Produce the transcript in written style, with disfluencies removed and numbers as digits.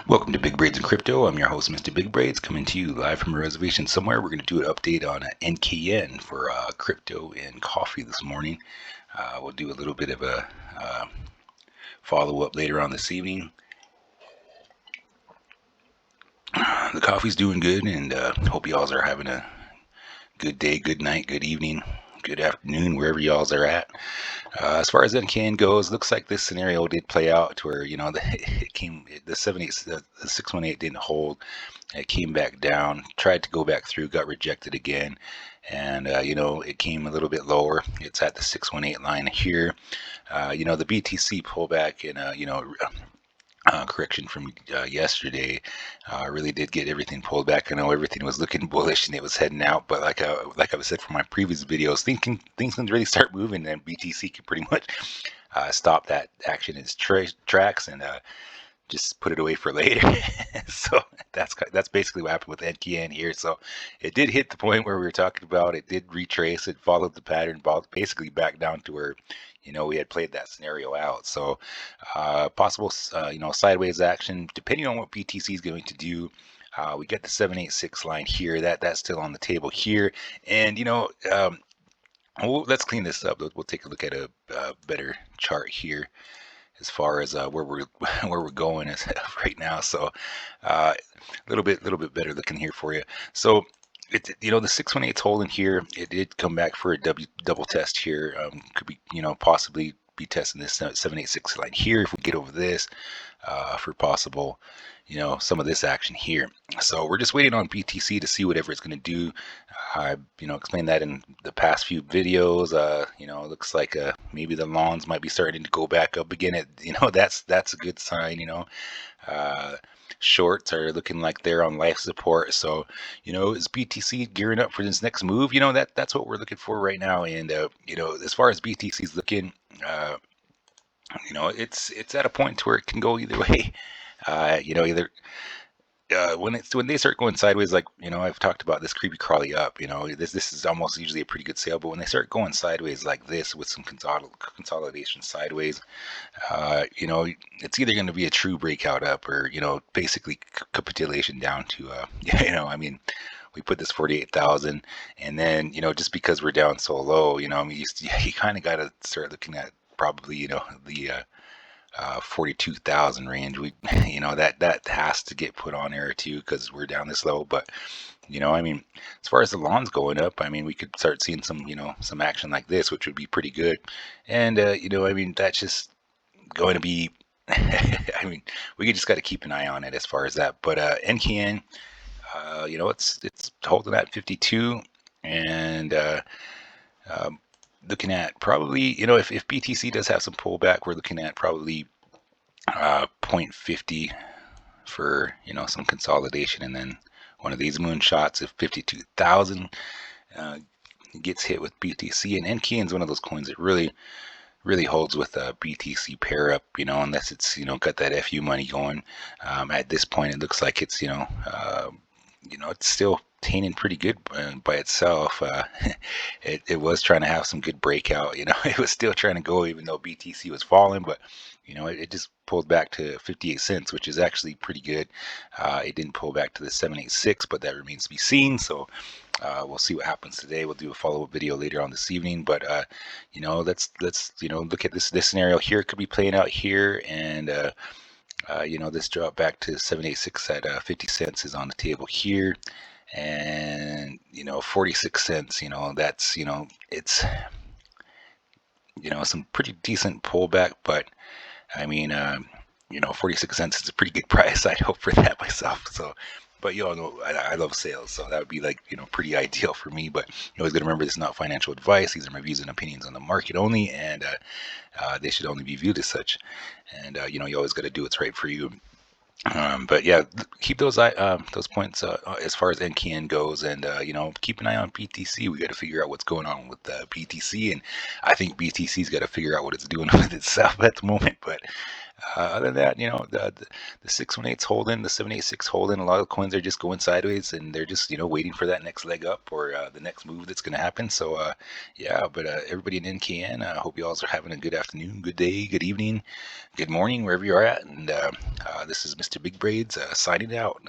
Welcome to Big Braids and Crypto. I'm your host, Mr. Big Braids, coming to you live from a reservation somewhere. We're going to do an update on NKN for crypto and coffee this morning. We'll do a little bit of a follow-up later on this evening. The coffee's doing good, and hope y'all are having a good day, good night, good evening, good afternoon, wherever y'all are at. As far as NKN goes, looks like this scenario did play out to where, the 618 didn't hold. It came back down, tried to go back through, got rejected again. And, it came a little bit lower. It's at the 618 line here. The BTC pullback and, correction from yesterday really did get everything pulled back. I know everything was looking bullish and it was heading out, but like I said from my previous videos, things can really start moving, and BTC can pretty much stop that action in its tracks and just put it away for later. So that's basically what happened with NKN here. So it did hit the point where we were talking about. It did retrace. It followed the pattern, basically back down to where we had played that scenario out. So possible sideways action depending on what BTC is going to do. We get the 786 line here. That's still on the table here, and let's clean this up. We'll take a look at a better chart here as far as where we're going as right now. So a little bit better looking here for you. So the 618 holding here. It did come back for a double test here. Could be possibly be testing this 786 line here if we get over this for possible some of this action here. So we're just waiting on BTC to see whatever it's going to do. I explained that in the past few videos. It looks like maybe the lawns might be starting to go back up again. That's a good sign. Shorts are looking like they're on life support. So is BTC gearing up for this next move? That's what we're looking for right now. And as far as BTC is looking, it's at a point where it can go either way. Either when they start going sideways, like I've talked about this creepy crawly up. This is almost usually a pretty good sale, but when they start going sideways like this with some consolidation sideways, it's either going to be a true breakout up or basically capitulation down to we put this 48,000, and then just because we're down so low, you kind of got to start looking at probably the 42,000 range. That has to get put on there too because we're down this low. But as far as the lawns going up, we could start seeing some action like this, which would be pretty good. And that's just going to be we just got to keep an eye on it as far as that. But NKN, it's holding at 52, and looking at probably, if BTC does have some pullback, we're looking at probably 0.50 for, some consolidation. And then one of these moonshots, if 52,000 gets hit with BTC. And NKN is one of those coins that really holds with a BTC pair up, unless it's, got that FU money going. At this point, it looks like it's, it's still tainting pretty good by itself. It was trying to have some good breakout. It was still trying to go even though BTC was falling, but it just pulled back to 58 cents, which is actually pretty good. It didn't pull back to the 786, but that remains to be seen. So we'll see what happens today. We'll do a follow-up video later on this evening, but let's look at this scenario here. It could be playing out here, and this drop back to 786 at 50 cents is on the table here. And 46 cents, that's it's some pretty decent pullback, but 46 cents is a pretty good price. I'd hope for that myself. So, but you all know I love sales, so that would be like pretty ideal for me. But you always got to remember, this is not financial advice. These are my views and opinions on the market only, and they should only be viewed as such. And you always got to do what's right for you. But yeah, keep those points as far as NKN goes, and keep an eye on BTC. We got to figure out what's going on with BTC, and I think BTC's got to figure out what it's doing with itself at the moment. But Other than that, the 618's holding, the 786 holding. A lot of coins are just going sideways, and they're just waiting for that next leg up or the next move that's going to happen. So yeah, but everybody in NKN, I hope you all are having a good afternoon, good day, good evening, good morning, wherever you're at. And this is Mr. Big Braids signing out.